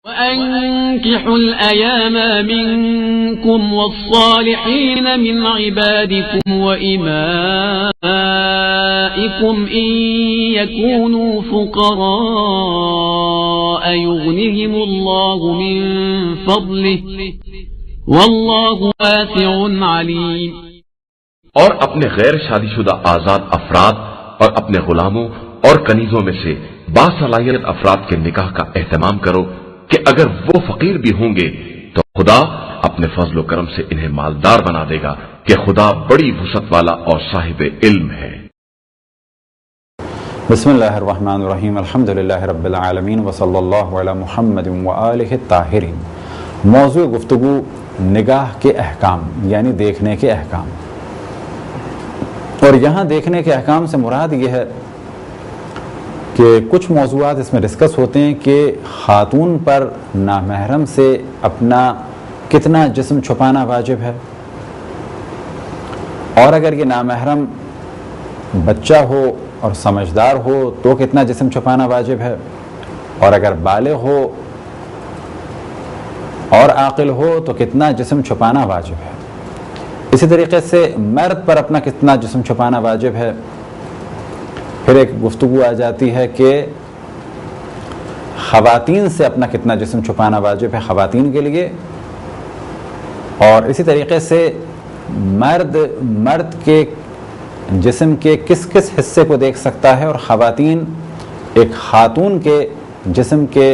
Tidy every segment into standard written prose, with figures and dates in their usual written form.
وَأَنكِحُوا الْأَيَامَ مِنكُمْ وَالصَّالِحِينَ مِنْ عِبَادِكُمْ وَإِمَائِكُمْ إِنْ يَكُونُوا فُقَرَاءَ يُغْنِهِمُ اللَّهُ مِنْ فَضْلِهِ وَاللَّهُ وَاسِعٌ عَلِيمٌ۔ اور اپنے غیر شادی شدہ آزاد افراد اور اپنے غلاموں اور کنیزوں میں سے باصلاحیت افراد کے نکاح کا اہتمام کرو کہ اگر وہ فقیر بھی ہوں گے تو خدا اپنے فضل و کرم سے انہیں مالدار بنا دے گا کہ خدا بڑی وسعت والا اور صاحب علم ہے۔ بسم اللہ الرحمن الرحیم، الحمدللہ رب العالمین وصلی اللہ علی محمد وآلہ الطاہرین۔ موضوع گفتگو نگاہ کے احکام یعنی دیکھنے کے احکام، اور یہاں دیکھنے کے احکام سے مراد یہ ہے کہ کچھ موضوعات اس میں ڈسکس ہوتے ہیں کہ خاتون پر نامحرم سے اپنا کتنا جسم چھپانا واجب ہے، اور اگر یہ نامحرم بچہ ہو اور سمجھدار ہو تو کتنا جسم چھپانا واجب ہے، اور اگر بالغ ہو اور عاقل ہو تو کتنا جسم چھپانا واجب ہے۔ اسی طریقے سے مرد پر اپنا کتنا جسم چھپانا واجب ہے۔ پھر ایک گفتگو آ جاتی ہے کہ خواتین سے اپنا کتنا جسم چھپانا واجب ہے خواتین کے لیے، اور اسی طریقے سے مرد کے جسم کے کس کس حصے کو دیکھ سکتا ہے، اور خواتین ایک خاتون کے جسم کے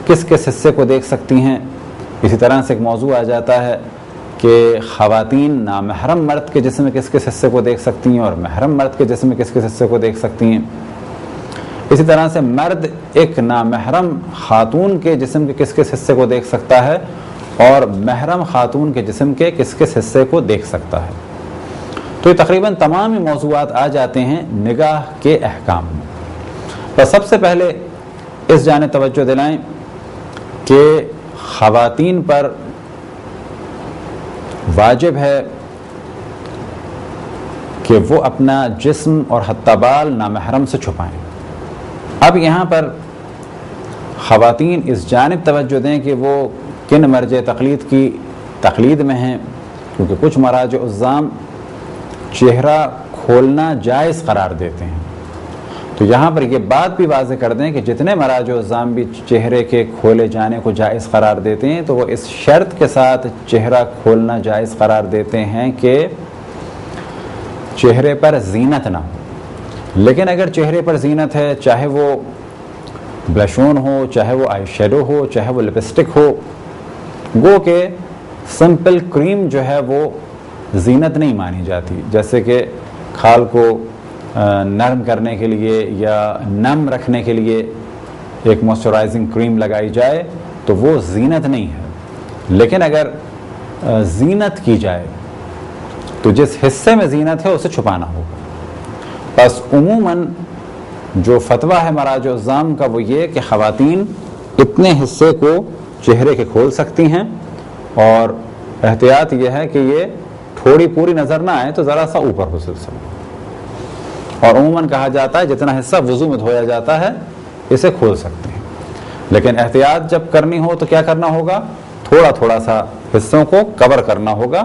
کس کس حصے کو دیکھ سکتی ہیں۔ اسی طرح سے ایک موضوع آ جاتا ہے کہ خواتین نامحرم مرد کے جسم میں کس کس حصے کو دیکھ سکتی ہیں اور محرم مرد کے جسم میں کس کس حصے کو دیکھ سکتی ہیں۔ اسی طرح سے مرد ایک نامحرم خاتون کے جسم کے کس کس حصے کو دیکھ سکتا ہے اور محرم خاتون کے جسم کے کس کس حصے کو دیکھ سکتا ہے۔ تو یہ تقریباً تمام ہی موضوعات آ جاتے ہیں نگاہ کے احکام میں۔ تو سب سے پہلے اس جانب توجہ دلائیں کہ خواتین پر واجب ہے کہ وہ اپنا جسم اور حتی بال نامحرم سے چھپائیں۔ اب یہاں پر خواتین اس جانب توجہ دیں کہ وہ کن مرجع تقلید کی تقلید میں ہیں، کیونکہ کچھ مراجع الزام چہرہ کھولنا جائز قرار دیتے ہیں۔ تو یہاں پر یہ بات بھی واضح کر دیں کہ جتنے مراجع الزام بھی چہرے کے کھولے جانے کو جائز قرار دیتے ہیں تو وہ اس شرط کے ساتھ چہرہ کھولنا جائز قرار دیتے ہیں کہ چہرے پر زینت نہ ہو۔ لیکن اگر چہرے پر زینت ہے، چاہے وہ بلشون ہو، چاہے وہ آئی شیڈو ہو، چاہے وہ لپسٹک ہو، گو کہ سمپل کریم جو ہے وہ زینت نہیں مانی جاتی۔ جیسے کہ کھال کو نرم کرنے کے لیے یا نم رکھنے کے لیے ایک موئسچرائزنگ کریم لگائی جائے تو وہ زینت نہیں ہے، لیکن اگر زینت کی جائے تو جس حصے میں زینت ہے اسے چھپانا ہوگا۔ بس عموماً جو فتویٰ ہے مراجع الزام کا وہ یہ کہ خواتین اتنے حصے کو چہرے کے کھول سکتی ہیں، اور احتیاط یہ ہے کہ یہ تھوڑی پوری نظر نہ آئے تو ذرا سا اوپر ہو سلسلہ، اور عموماً کہا جاتا ہے جتنا حصہ وضو میں دھویا جاتا ہے اسے کھول سکتے ہیں۔ لیکن احتیاط جب کرنی ہو تو کیا کرنا ہوگا، تھوڑا تھوڑا سا حصوں کو کور کرنا ہوگا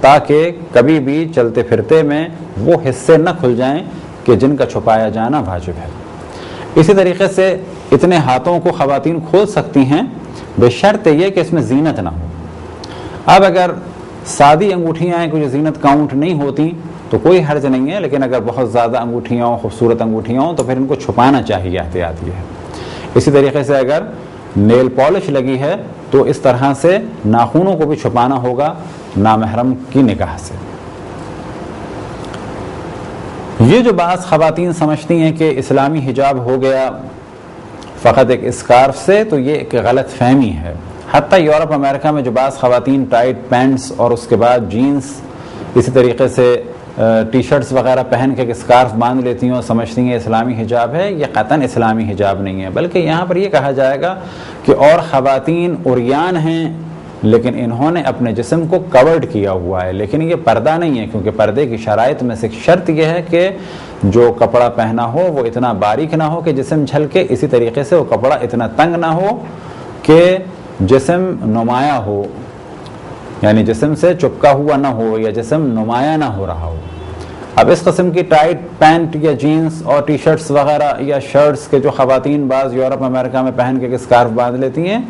تاکہ کبھی بھی چلتے پھرتے میں وہ حصے نہ کھل جائیں کہ جن کا چھپایا جانا واجب ہے۔ اسی طریقے سے اتنے ہاتھوں کو خواتین کھول سکتی ہیں بشرط یہ کہ اس میں زینت نہ ہو۔ اب اگر سادی انگوٹھیاں ہیں، کوئی زینت کاؤنٹ نہیں ہوتی تو کوئی حرج نہیں ہے، لیکن اگر بہت زیادہ انگوٹھیاں ہوں، خوبصورت انگوٹھیاں ہوں تو پھر ان کو چھپانا چاہیے، احتیاط یہ ہے۔ اسی طریقے سے اگر نیل پالش لگی ہے تو اس طرح سے ناخنوں کو بھی چھپانا ہوگا نامحرم کی نگاہ سے۔ یہ جو بعض خواتین سمجھتی ہیں کہ اسلامی حجاب ہو گیا فقط ایک اسکارف سے، تو یہ ایک غلط فہمی ہے۔ حتیٰ یورپ امریکہ میں جو بعض خواتین ٹائٹ پینٹس اور اس کے بعد جینس، اسی طریقے سے ٹی شرٹس وغیرہ پہن کے اسکارف باندھ لیتی ہیں اور سمجھتی ہیں اسلامی حجاب ہے، یہ قطعاً اسلامی حجاب نہیں ہے، بلکہ یہاں پر یہ کہا جائے گا کہ اور خواتین عریان ہیں لیکن انہوں نے اپنے جسم کو کورڈ کیا ہوا ہے، لیکن یہ پردہ نہیں ہے، کیونکہ پردے کی شرائط میں سے ایک شرط یہ ہے کہ جو کپڑا پہنا ہو وہ اتنا باریک نہ ہو کہ جسم جھلکے، اسی طریقے سے وہ کپڑا اتنا تنگ نہ ہو کہ جسم نمایاں ہو، یعنی جسم سے چپکا ہوا نہ ہو یا جسم نمایاں نہ ہو رہا ہو۔ اب اس قسم کی ٹائٹ پینٹ یا جینس اور ٹی شرٹس وغیرہ یا شرٹس کے جو خواتین بعض یورپ امریکہ میں پہن کے اسکارف باندھ لیتی ہیں،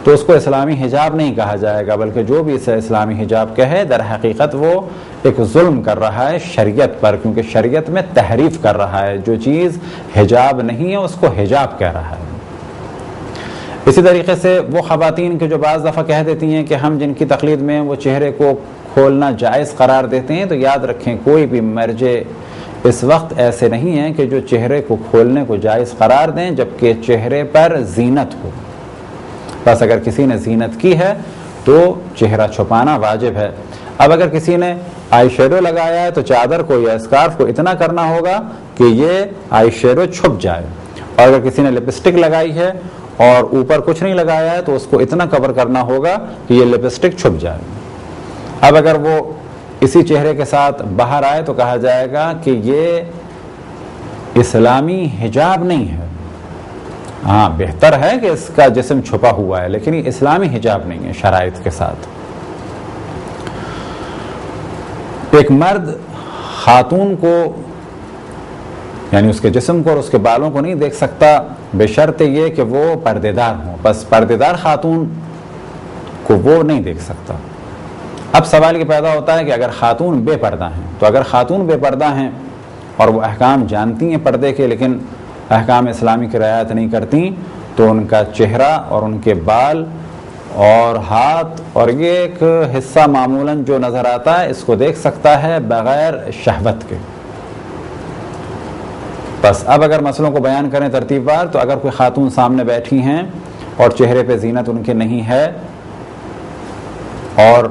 تو اس کو اسلامی حجاب نہیں کہا جائے گا، بلکہ جو بھی اسے اسلامی حجاب کہے در حقیقت وہ ایک ظلم کر رہا ہے شریعت پر، کیونکہ شریعت میں تحریف کر رہا ہے، جو چیز حجاب نہیں ہے اس کو حجاب کہہ رہا ہے۔ اسی طریقے سے وہ خواتین کے جو بعض دفعہ کہہ دیتی ہیں کہ ہم جن کی تقلید میں وہ چہرے کو کھولنا جائز قرار دیتے ہیں، تو یاد رکھیں کوئی بھی مرجع اس وقت ایسے نہیں ہیں کہ جو چہرے کو کھولنے کو جائز قرار دیں جبکہ چہرے پر زینت ہو۔ بس اگر کسی نے زینت کی ہے تو چہرہ چھپانا واجب ہے۔ اب اگر کسی نے آئی شیڈو لگایا ہے تو چادر کو یا اسکارف کو اتنا کرنا ہوگا کہ یہ آئی شیڈو چھپ جائے، اور اگر کسی نے لپسٹک لگائی ہے اور اوپر کچھ نہیں لگایا ہے تو اس کو اتنا کور کرنا ہوگا کہ یہ لپسٹک چھپ جائے۔ اب اگر وہ اسی چہرے کے ساتھ باہر آئے تو کہا جائے گا کہ یہ اسلامی حجاب نہیں ہے۔ ہاں بہتر ہے کہ اس کا جسم چھپا ہوا ہے، لیکن یہ اسلامی حجاب نہیں ہے شرائط کے ساتھ۔ ایک مرد خاتون کو یعنی اس کے جسم کو اور اس کے بالوں کو نہیں دیکھ سکتا بشرط یہ کہ وہ پردے دار ہوں، بس پردے دار خاتون کو وہ نہیں دیکھ سکتا۔ اب سوال یہ پیدا ہوتا ہے کہ اگر خاتون بے پردہ ہیں، تو اگر خاتون بے پردہ ہیں اور وہ احکام جانتی ہیں پردے کے لیکن احکام اسلامی کی رعایت نہیں کرتی، تو ان کا چہرہ اور ان کے بال اور ہاتھ اور یہ ایک حصہ معمولاً جو نظر آتا ہے اس کو دیکھ سکتا ہے بغیر شہوت کے۔ بس اب اگر مسئلوں کو بیان کریں ترتیب وار، تو اگر کوئی خاتون سامنے بیٹھی ہیں اور چہرے پہ زینت ان کے نہیں ہے اور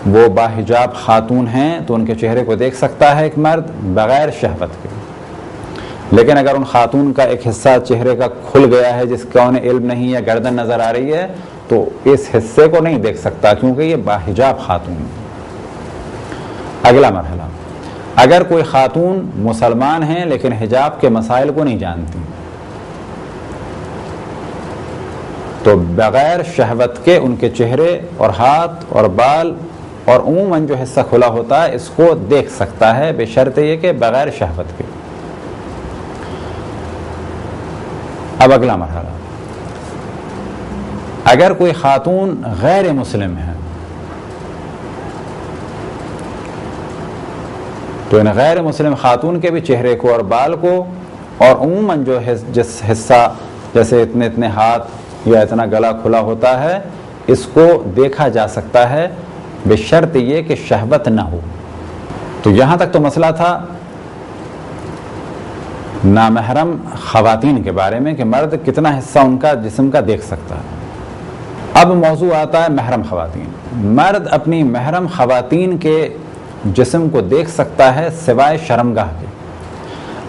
وہ باحجاب خاتون ہیں تو ان کے چہرے کو دیکھ سکتا ہے ایک مرد بغیر شہوت کے۔ لیکن اگر ان خاتون کا ایک حصہ چہرے کا کھل گیا ہے جس کا انہیں علم نہیں ہے، گردن نظر آ رہی ہے، تو اس حصے کو نہیں دیکھ سکتا کیونکہ یہ باحجاب خاتون ہے۔ اگلا مرحلہ، اگر کوئی خاتون مسلمان ہیں لیکن حجاب کے مسائل کو نہیں جانتی، تو بغیر شہوت کے ان کے چہرے اور ہاتھ اور بال اور عموماً جو حصہ کھلا ہوتا ہے اس کو دیکھ سکتا ہے بشرط یہ کہ بغیر شہوت کے۔ اب اگلا مرحلہ، اگر کوئی خاتون غیر مسلم ہے تو ان غیر مسلم خاتون کے بھی چہرے کو اور بال کو اور عموماً جو جس حصہ جیسے اتنے ہاتھ یا اتنا گلا کھلا ہوتا ہے اس کو دیکھا جا سکتا ہے بشرط یہ کہ شہوت نہ ہو۔ تو یہاں تک تو مسئلہ تھا نامحرم خواتین کے بارے میں کہ مرد کتنا حصہ ان کا جسم کا دیکھ سکتا ہے۔ اب موضوع آتا ہے محرم خواتین۔ مرد اپنی محرم خواتین کے جسم کو دیکھ سکتا ہے سوائے شرمگاہ کے۔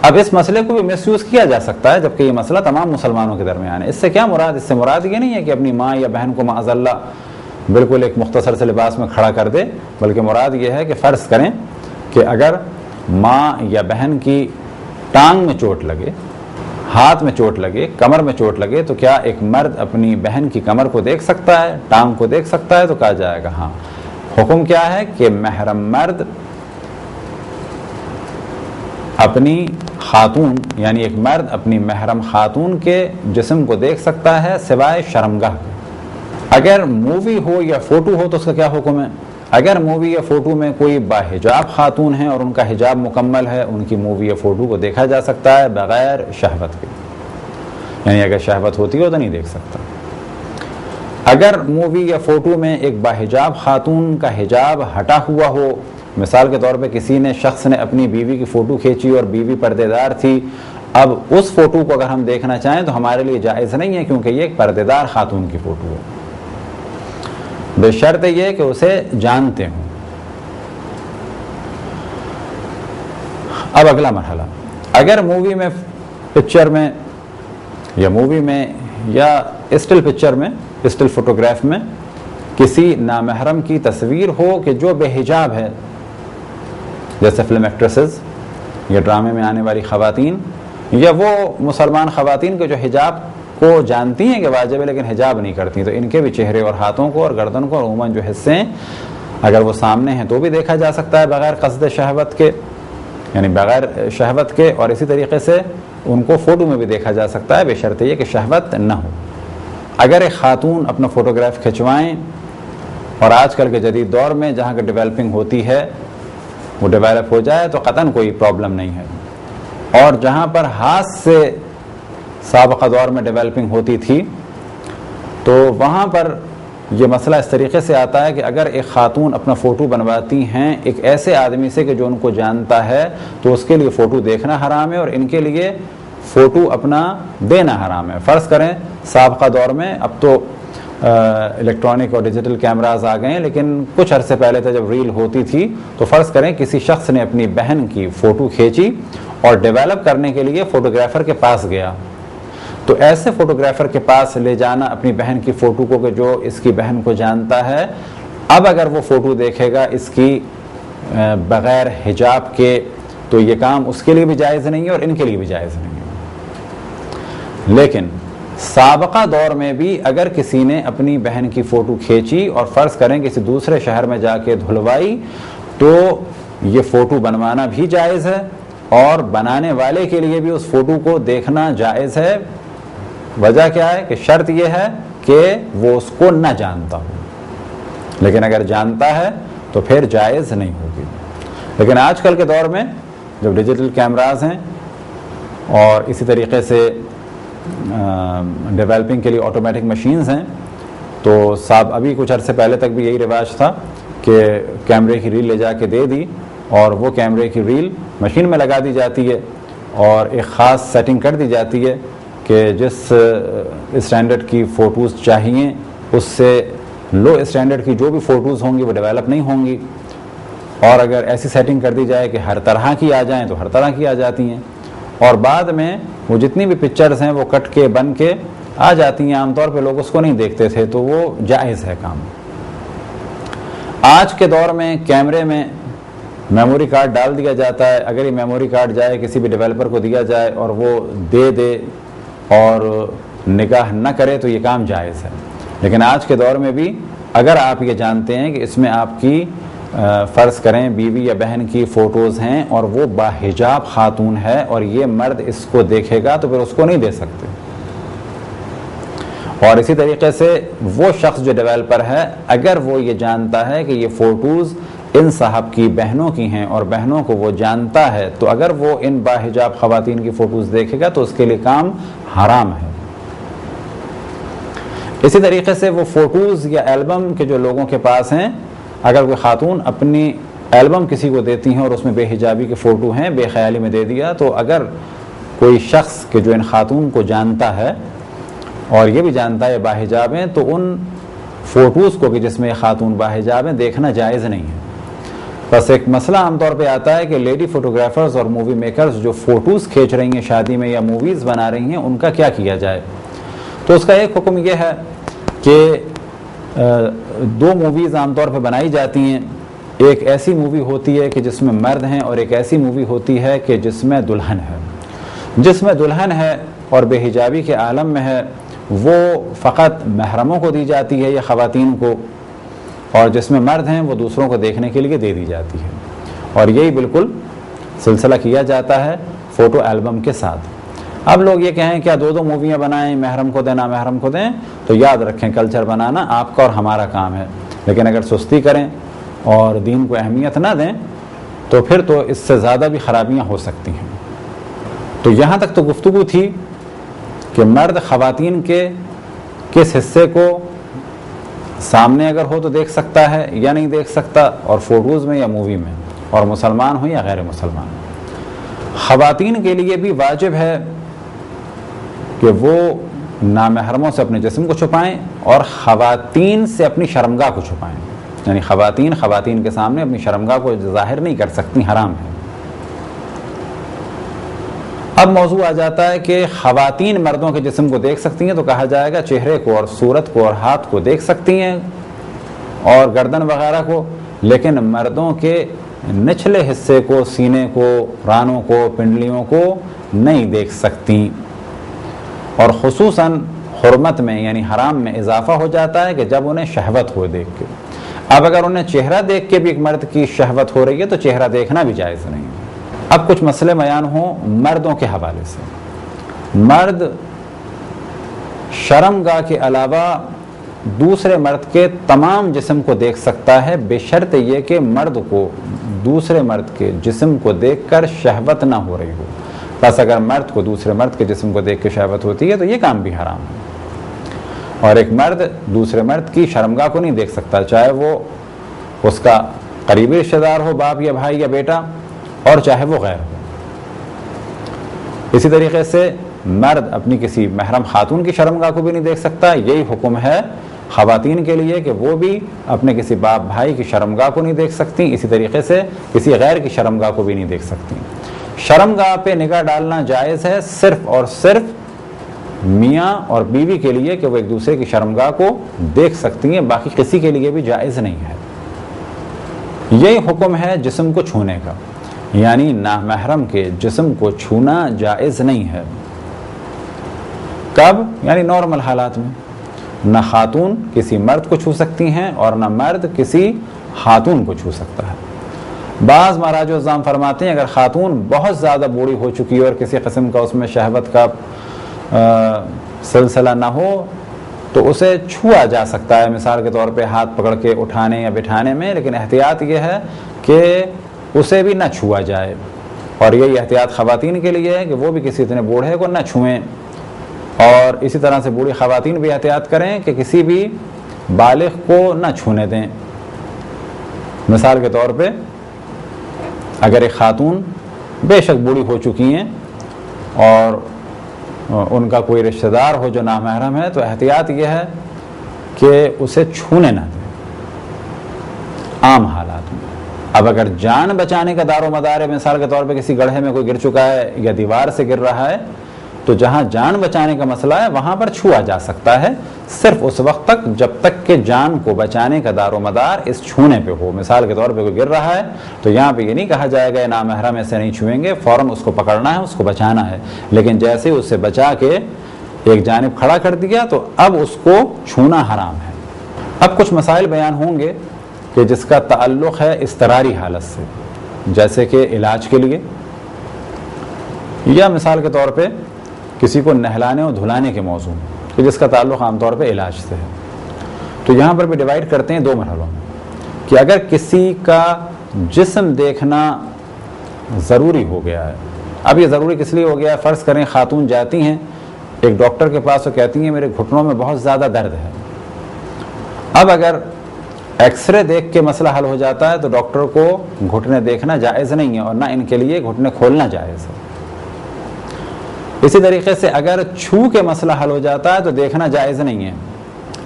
اب اس مسئلے کو بھی مس یوز کیا جا سکتا ہے جبکہ یہ مسئلہ تمام مسلمانوں کے درمیان ہے۔ اس سے کیا مراد؟ اس سے مراد یہ نہیں ہے کہ اپنی ماں یا بہن کو معاذ اللہ بالکل ایک مختصر سے لباس میں کھڑا کر دے، بلکہ مراد یہ ہے کہ فرض کریں کہ اگر ماں یا بہن کی ٹانگ میں چوٹ لگے، ہاتھ میں چوٹ لگے، کمر میں چوٹ لگے، تو کیا ایک مرد اپنی بہن کی کمر کو دیکھ سکتا ہے، ٹانگ کو دیکھ سکتا ہے؟ تو کہا جائے گا ہاں۔ حکم کیا ہے کہ محرم مرد اپنی خاتون یعنی ایک مرد اپنی محرم خاتون کے جسم کو دیکھ سکتا ہے سوائے شرمگاہ کے۔ اگر مووی ہو یا فوٹو ہو تو اس کا کیا حکم ہے؟ اگر مووی یا فوٹو میں کوئی باحجاب خاتون ہیں اور ان کا حجاب مکمل ہے، ان کی مووی یا فوٹو کو دیکھا جا سکتا ہے بغیر شہوت کے، یعنی اگر شہوت ہوتی ہو تو نہیں دیکھ سکتا۔ اگر مووی یا فوٹو میں ایک باحجاب خاتون کا حجاب ہٹا ہوا ہو، مثال کے طور پہ کسی نے شخص نے اپنی بیوی کی فوٹو کھینچی اور بیوی پردے دار تھی، اب اس فوٹو کو اگر ہم دیکھنا چاہیں تو ہمارے لیے جائز نہیں ہے کیونکہ یہ ایک پردے دار خاتون کی فوٹو ہے، بشرط یہ کہ اسے جانتے ہوں۔ اب اگلا مرحلہ، اگر مووی میں پکچر میں یا مووی میں یا اسٹل پکچر میں اسٹل فوٹوگراف میں کسی نامحرم کی تصویر ہو کہ جو بے حجاب ہے، جیسے فلم ایکٹریسز یا ڈرامے میں آنے والی خواتین یا وہ مسلمان خواتین کے جو حجاب کو جانتی ہیں کہ واجب ہے لیکن حجاب نہیں کرتی، تو ان کے بھی چہرے اور ہاتھوں کو اور گردن کو اور عموماً جو حصے ہیں اگر وہ سامنے ہیں تو بھی دیکھا جا سکتا ہے بغیر قصد شہوت کے، یعنی بغیر شہوت کے، اور اسی طریقے سے ان کو فوٹو میں بھی دیکھا جا سکتا ہے، بشرط یہ کہ شہوت نہ ہو۔ اگر ایک خاتون اپنا فوٹوگراف کھنچوائیں، اور آج کل کے جدید دور میں جہاں کی ڈیولپنگ ہوتی ہے وہ ڈیولپ ہو جائے تو قطعاً کوئی پرابلم نہیں ہے، اور جہاں پر ہاتھ سے سابقہ دور میں ڈیولپنگ ہوتی تھی تو وہاں پر یہ مسئلہ اس طریقے سے آتا ہے کہ اگر ایک خاتون اپنا فوٹو بنواتی ہیں ایک ایسے آدمی سے کہ جو ان کو جانتا ہے تو اس کے لیے فوٹو دیکھنا حرام ہے اور ان کے لیے فوٹو اپنا دینا حرام ہے۔ فرض کریں سابقہ دور میں، اب تو الیکٹرانک اور ڈیجیٹل کیمراز آ گئے ہیں، لیکن کچھ عرصے پہلے تھے جب ریل ہوتی تھی، تو فرض کریں کسی شخص نے اپنی بہن کی فوٹو کھینچی اور ڈیولپ کرنے کے لیے فوٹوگرافر کے پاس گیا، تو ایسے فوٹوگرافر کے پاس لے جانا اپنی بہن کی فوٹو کو کہ جو اس کی بہن کو جانتا ہے، اب اگر وہ فوٹو دیکھے گا اس کی بغیر حجاب کے تو یہ کام اس کے لیے بھی جائز نہیں ہے اور ان کے لیے بھی جائز نہیں ہے۔ لیکن سابقہ دور میں بھی اگر کسی نے اپنی بہن کی فوٹو کھینچی اور فرض کریں کسی دوسرے شہر میں جا کے دھلوائی تو یہ فوٹو بنوانا بھی جائز ہے اور بنانے والے کے لیے بھی اس فوٹو کو دیکھنا جائز ہے۔ وجہ کیا ہے کہ شرط یہ ہے کہ وہ اس کو نہ جانتا ہو، لیکن اگر جانتا ہے تو پھر جائز نہیں ہوگی۔ لیکن آج کل کے دور میں جب ڈیجیٹل کیمراز ہیں اور اسی طریقے سے ڈیولپنگ کے لیے آٹومیٹک مشینز ہیں، تو ابھی کچھ عرصے پہلے تک بھی یہی رواج تھا کہ کیمرے کی ریل لے جا کے دے دی اور وہ کیمرے کی ریل مشین میں لگا دی جاتی ہے اور ایک خاص سیٹنگ کر دی جاتی ہے کہ جس اسٹینڈرڈ کی فوٹوز چاہیے اس سے لو اسٹینڈرڈ کی جو بھی فوٹوز ہوں گی وہ ڈیولپ نہیں ہوں گی، اور اگر ایسی سیٹنگ کر دی جائے کہ ہر طرح کی آ جائیں تو ہر طرح کی آ جاتی ہیں، اور بعد میں وہ جتنی بھی پکچرز ہیں وہ کٹ کے بن کے آ جاتی ہیں، عام طور پہ لوگ اس کو نہیں دیکھتے تھے، تو وہ جائز ہے کام۔ آج کے دور میں کیمرے میں میموری کارڈ ڈال دیا جاتا ہے، اگر یہ میموری کارڈ جائے کسی بھی ڈیولپر کو دیا جائے اور وہ دے اور نگاہ نہ کرے تو یہ کام جائز ہے۔ لیکن آج کے دور میں بھی اگر آپ یہ جانتے ہیں کہ اس میں آپ کی فرض کریں بیوی یا بہن کی فوٹوز ہیں اور وہ باحجاب خاتون ہے اور یہ مرد اس کو دیکھے گا تو پھر اس کو نہیں دے سکتے، اور اسی طریقے سے وہ شخص جو ڈیولپر ہے اگر وہ یہ جانتا ہے کہ یہ فوٹوز ان صاحب کی بہنوں کی ہیں اور بہنوں کو وہ جانتا ہے تو اگر وہ ان باحجاب خواتین کی فوٹوز دیکھے گا تو اس کے لیے کام حرام ہے۔ اسی طریقے سے وہ فوٹوز یا البم کے جو لوگوں کے پاس ہیں، اگر کوئی خاتون اپنی البم کسی کو دیتی ہیں اور اس میں بے حجابی کے فوٹو ہیں، بے خیالی میں دے دیا، تو اگر کوئی شخص کہ جو ان خاتون کو جانتا ہے اور یہ بھی جانتا ہے باحجاب ہیں تو ان فوٹوز کو کہ جس میں خاتون باحجاب ہیں دیکھنا جائز نہیں ہے۔ بس ایک مسئلہ عام طور پہ آتا ہے کہ لیڈی فوٹوگرافرز اور مووی میکرز جو فوٹوز کھینچ رہی ہیں شادی میں یا موویز بنا رہی ہیں ان کا کیا کیا جائے، تو اس کا ایک حکم یہ ہے کہ دو موویز عام طور پہ بنائی جاتی ہیں، ایک ایسی مووی ہوتی ہے کہ جس میں مرد ہیں اور ایک ایسی مووی ہوتی ہے کہ جس میں دلہن ہے۔ جس میں دلہن ہے اور بے حجابی کے عالم میں ہے وہ فقط محرموں کو دی جاتی ہے یا خواتین کو، اور جس میں مرد ہیں وہ دوسروں کو دیکھنے کے لیے دے دی جاتی ہے، اور یہی بالکل سلسلہ کیا جاتا ہے فوٹو البم کے ساتھ۔ اب لوگ یہ کہیں کیا دو موویاں بنائیں، محرم کو دیں نامحرم کو دیں، تو یاد رکھیں کلچر بنانا آپ کا اور ہمارا کام ہے، لیکن اگر سستی کریں اور دین کو اہمیت نہ دیں تو پھر تو اس سے زیادہ بھی خرابیاں ہو سکتی ہیں۔ تو یہاں تک تو گفتگو تھی کہ مرد خواتین کے کس حصے کو سامنے اگر ہو تو دیکھ سکتا ہے یا نہیں دیکھ سکتا، اور فوٹوز میں یا مووی میں، اور مسلمان ہو یا غیر مسلمان۔ خواتین کے لیے بھی واجب ہے کہ وہ نامحرموں سے اپنے جسم کو چھپائیں اور خواتین سے اپنی شرمگاہ کو چھپائیں، یعنی خواتین کے سامنے اپنی شرمگاہ کو ظاہر نہیں کر سکتی، حرام ہے۔ اب موضوع آ جاتا ہے کہ خواتین مردوں کے جسم کو دیکھ سکتی ہیں، تو کہا جائے گا چہرے کو اور صورت کو اور ہاتھ کو دیکھ سکتی ہیں اور گردن وغیرہ کو، لیکن مردوں کے نچلے حصے کو، سینے کو، رانوں کو، پنڈلیوں کو نہیں دیکھ سکتی۔ اور خصوصاً حرمت میں یعنی حرام میں اضافہ ہو جاتا ہے کہ جب انہیں شہوت ہو دیکھ کے. اب اگر انہیں چہرہ دیکھ کے بھی ایک مرد کی شہوت ہو رہی ہے تو چہرہ دیکھنا بھی جائز نہیں ہے. اب کچھ مسئلے بیان ہوں مردوں کے حوالے سے. مرد شرمگاہ کے علاوہ دوسرے مرد کے تمام جسم کو دیکھ سکتا ہے بشرط یہ کہ مرد کو دوسرے مرد کے جسم کو دیکھ کر شہوت نہ ہو رہی ہو. بس اگر مرد کو دوسرے مرد کے جسم کو دیکھ کے شہوت ہوتی ہے تو یہ کام بھی حرام ہے. اور ایک مرد دوسرے مرد کی شرمگاہ کو نہیں دیکھ سکتا, چاہے وہ اس کا قریبی رشتہ دار ہو, باپ یا بھائی یا بیٹا, اور چاہے وہ غیر ہو. اسی طریقے سے مرد اپنی کسی محرم خاتون کی شرمگاہ کو بھی نہیں دیکھ سکتا. یہی حکم ہے خواتین کے لیے کہ وہ بھی اپنے کسی باپ بھائی کی شرمگاہ کو نہیں دیکھ سکتی, اسی طریقے سے کسی غیر کی شرمگاہ کو بھی نہیں دیکھ سکتی. شرمگاہ پہ نگاہ ڈالنا جائز ہے صرف اور صرف میاں اور بیوی کے لیے کہ وہ ایک دوسرے کی شرمگاہ کو دیکھ سکتی ہیں, باقی کسی کے لیے بھی جائز نہیں ہے. یہی حکم ہے جسم کو چھونے کا, یعنی نامحرم کے جسم کو چھونا جائز نہیں ہے. کب؟ یعنی نارمل حالات میں. نہ خاتون کسی مرد کو چھو سکتی ہیں اور نہ مرد کسی خاتون کو چھو سکتا ہے. بعض مہاراج الزام فرماتے ہیں اگر خاتون بہت زیادہ بوڑھی ہو چکی ہے اور کسی قسم کا اس میں شہوت کا سلسلہ نہ ہو تو اسے چھوا جا سکتا ہے, مثال کے طور پہ ہاتھ پکڑ کے اٹھانے یا بٹھانے میں, لیکن احتیاط یہ ہے کہ اسے بھی نہ چھوا جائے. اور یہی احتیاط خواتین کے لیے ہے کہ وہ بھی کسی اتنے بوڑھے کو نہ چھوئیں, اور اسی طرح سے بوڑھی خواتین بھی احتیاط کریں کہ کسی بھی بالغ کو نہ چھونے دیں. مثال کے طور پہ اگر ایک خاتون بے شک بوڑھی ہو چکی ہیں اور ان کا کوئی رشتہ دار ہو جو نامحرم ہے تو احتیاط یہ ہے کہ اسے چھونے نہ دیں عام حالات میں. اب اگر جان بچانے کا دار و مدار ہے, مثال کے طور پہ کسی گڑھے میں کوئی گر چکا ہے یا دیوار سے گر رہا ہے, تو جہاں جان بچانے کا مسئلہ ہے وہاں پر چھوا جا سکتا ہے, صرف اس وقت تک جب تک کہ جان کو بچانے کا دار و مدار اس چھونے پہ ہو. مثال کے طور پہ کوئی گر رہا ہے تو یہاں پہ یہ نہیں کہا جائے گا نامحرم ایسے نہیں چھوئیں گے, فوراً اس کو پکڑنا ہے, اس کو بچانا ہے. لیکن جیسے اسے بچا کے ایک جانب کھڑا کر دیا تو اب اس کو چھونا حرام ہے. اب کچھ مسائل بیان ہوں گے کہ جس کا تعلق ہے اضطراری حالت سے, جیسے کہ علاج کے لیے, یا مثال کے طور پہ کسی کو نہلانے اور دھلانے کے موضوع کہ جس کا تعلق عام طور پہ علاج سے ہے. تو یہاں پر بھی ڈیوائیڈ کرتے ہیں دو مرحلوں میں کہ اگر کسی کا جسم دیکھنا ضروری ہو گیا ہے. اب یہ ضروری کس لیے ہو گیا ہے؟ فرض کریں خاتون جاتی ہیں ایک ڈاکٹر کے پاس اور کہتی ہیں میرے گھٹنوں میں بہت زیادہ درد ہے. اب اگر ایکس رے دیکھ کے مسئلہ حل ہو جاتا ہے تو ڈاکٹر کو گھٹنے دیکھنا جائز نہیں ہے اور نہ ان کے لیے گھٹنے کھولنا جائز ہے. اسی طریقے سے اگر چھو کے مسئلہ حل ہو جاتا ہے تو دیکھنا جائز نہیں ہے,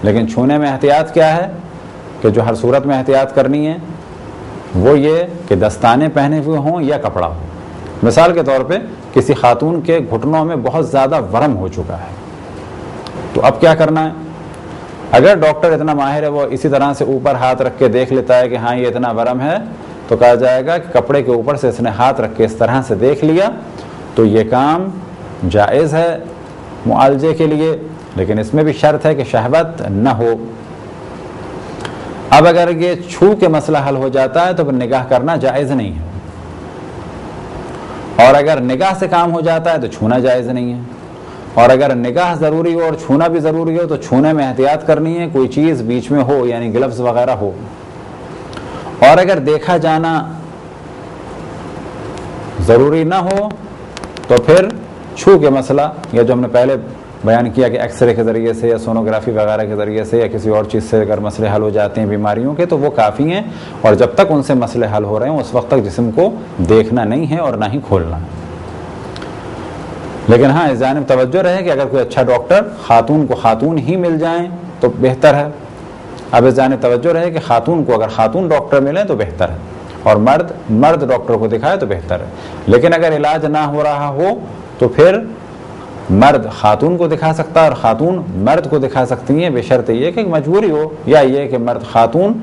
لیکن چھونے میں احتیاط کیا ہے کہ جو ہر صورت میں احتیاط کرنی ہے وہ یہ کہ دستانے پہنے ہوئے ہوں یا کپڑا ہو. مثال کے طور پہ کسی خاتون کے گھٹنوں میں بہت زیادہ ورم ہو چکا ہے تو اب کیا کرنا ہے؟ اگر ڈاکٹر اتنا ماہر ہے وہ اسی طرح سے اوپر ہاتھ رکھ کے دیکھ لیتا ہے کہ ہاں یہ اتنا ورم ہے, تو کہا جائے گا کہ کپڑے کے اوپر سے اس نے ہاتھ رکھ کے اس طرح سے دیکھ لیا تو یہ کام جائز ہے معالجے کے لیے, لیکن اس میں بھی شرط ہے کہ شہوت نہ ہو. اب اگر یہ چھو کے مسئلہ حل ہو جاتا ہے تو پھر نگاہ کرنا جائز نہیں ہے, اور اگر نگاہ سے کام ہو جاتا ہے تو چھونا جائز نہیں ہے. اور اگر نگاہ ضروری ہو اور چھونا بھی ضروری ہو تو چھونے میں احتیاط کرنی ہے, کوئی چیز بیچ میں ہو یعنی گلفز وغیرہ ہو. اور اگر دیکھا جانا ضروری نہ ہو تو پھر چھو کے مسئلہ یا جو ہم نے پہلے بیان کیا کہ ایکس رے کے ذریعے سے یا سونوگرافی وغیرہ کے ذریعے سے یا کسی اور چیز سے اگر مسئلے حل ہو جاتے ہیں بیماریوں کے تو وہ کافی ہیں, اور جب تک ان سے مسئلے حل ہو رہے ہیں اس وقت تک جسم کو دیکھنا نہیں ہے اور نہ ہی کھولنا ہے. لیکن ہاں اس جانب توجہ رہے کہ اگر کوئی اچھا ڈاکٹر خاتون کو خاتون ہی مل جائیں تو بہتر ہے. اب اس جانب توجہ رہے کہ خاتون کو اگر خاتون ڈاکٹر ملیں تو بہتر ہے, اور مرد ڈاکٹر کو دکھائے تو بہتر ہے. لیکن اگر علاج نہ ہو رہا ہو تو پھر مرد خاتون کو دکھا سکتا ہے اور خاتون مرد کو دکھا سکتی ہیں, بشرط یہ کہ مجبوری ہو, یا یہ کہ مرد خاتون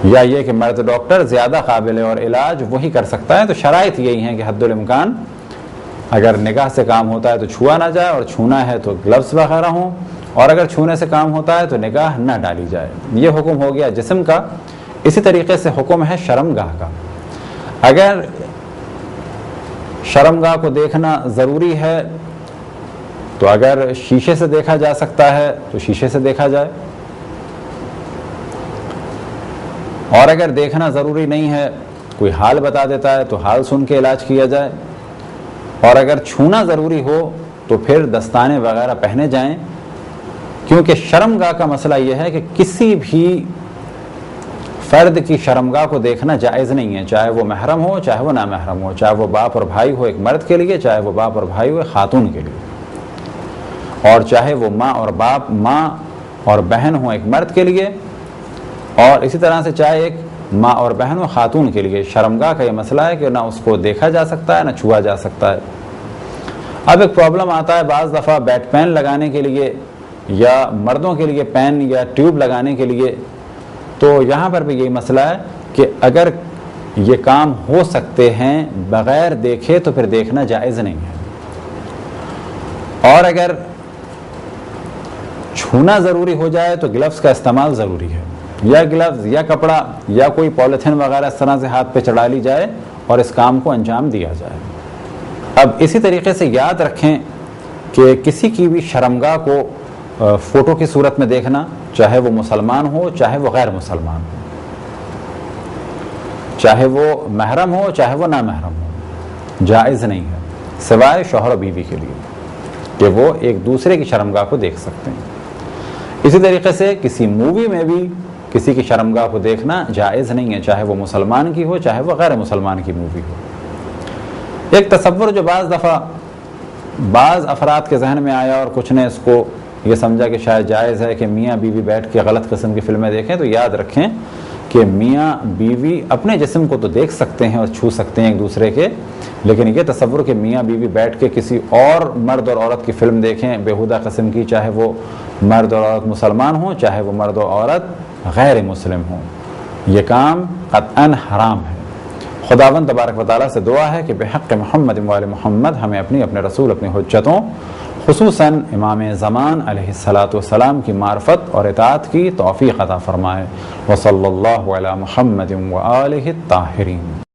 یا یہ کہ مرد ڈاکٹر زیادہ قابل ہے اور علاج وہی کر سکتا ہے. تو شرائط یہی ہیں کہ حد الامکان اگر نگاہ سے کام ہوتا ہے تو چھوا نہ جائے، اور چھونا ہے تو گلوز وغیرہ ہوں، اور اگر چھونے سے کام ہوتا ہے تو نگاہ نہ ڈالی جائے۔ یہ حکم ہو گیا جسم کا۔ اسی طریقے سے حکم ہے شرمگاہ کا۔ اگر شرمگاہ کو دیکھنا ضروری ہے تو اگر شیشے سے دیکھا جا سکتا ہے تو شیشے سے دیکھا جائے، اور اگر دیکھنا ضروری نہیں ہے، کوئی حال بتا دیتا ہے تو حال سن کے علاج کیا جائے، اور اگر چھونا ضروری ہو تو پھر دستانے وغیرہ پہنے جائیں، کیونکہ شرمگاہ کا مسئلہ یہ ہے کہ کسی بھی فرد کی شرمگاہ کو دیکھنا جائز نہیں ہے، چاہے وہ محرم ہو چاہے وہ نامحرم ہو، چاہے وہ باپ اور بھائی ہو ایک مرد کے لیے، چاہے وہ باپ اور بھائی ہو ایک خاتون کے لیے، اور چاہے وہ ماں اور بہن ہو ایک مرد کے لیے، اور اسی طرح سے چاہے ایک ماں اور بہن ہو خاتون کے لیے۔ شرمگاہ کا یہ مسئلہ ہے کہ نہ اس کو دیکھا جا سکتا ہے نہ چھوا جا سکتا ہے۔ اب ایک پرابلم آتا ہے بعض دفعہ بیٹ پین لگانے کے لیے یا مردوں کے لیے پین یا ٹیوب لگانے کے لیے، تو یہاں پر بھی یہی مسئلہ ہے کہ اگر یہ کام ہو سکتے ہیں بغیر دیکھے تو پھر دیکھنا جائز نہیں ہے، اور اگر چھونا ضروری ہو جائے تو گلوز کا استعمال ضروری ہے، یا گلوز یا کپڑا یا کوئی پولیتھین وغیرہ اس طرح سے ہاتھ پہ چڑھا لی جائے اور اس کام کو انجام دیا جائے۔ اب اسی طریقے سے یاد رکھیں کہ کسی کی بھی شرمگاہ کو فوٹو کی صورت میں دیکھنا، چاہے وہ مسلمان ہو چاہے وہ غیر مسلمان ہو، چاہے وہ محرم ہو چاہے وہ نامحرم ہو، جائز نہیں ہے، سوائے شوہر و بیوی کے لیے کہ وہ ایک دوسرے کی شرمگاہ کو دیکھ سکتے ہیں۔ اسی طریقے سے کسی مووی میں بھی کسی کی شرمگاہ کو دیکھنا جائز نہیں ہے، چاہے وہ مسلمان کی ہو چاہے وہ غیر مسلمان کی مووی ہو۔ ایک تصور جو بعض دفعہ بعض افراد کے ذہن میں آیا اور کچھ نے اس کو یہ سمجھا کہ شاید جائز ہے کہ میاں بیوی بیٹھ کے غلط قسم کی فلمیں دیکھیں، تو یاد رکھیں کہ میاں بیوی اپنے جسم کو تو دیکھ سکتے ہیں اور چھو سکتے ہیں ایک دوسرے کے، لیکن یہ تصور کہ میاں بیوی بیٹھ کے کسی اور مرد اور عورت کی فلم دیکھیں بیہودہ قسم کی، چاہے وہ مرد اور عورت مسلمان ہوں چاہے وہ مرد اور عورت غیر مسلم ہوں، یہ کام قطعاً حرام ہے۔ خداوند تبارک و تعالیٰ سے دعا ہے کہ بحق محمد و آل محمد ہمیں اپنے رسول اپنی حجتوں خصوصاً امام زمان علیہ السلام کی معرفت اور اطاعت کی توفیق عطا فرمائے۔ وصلی اللہ علی محمد و آلہ الطاہرین۔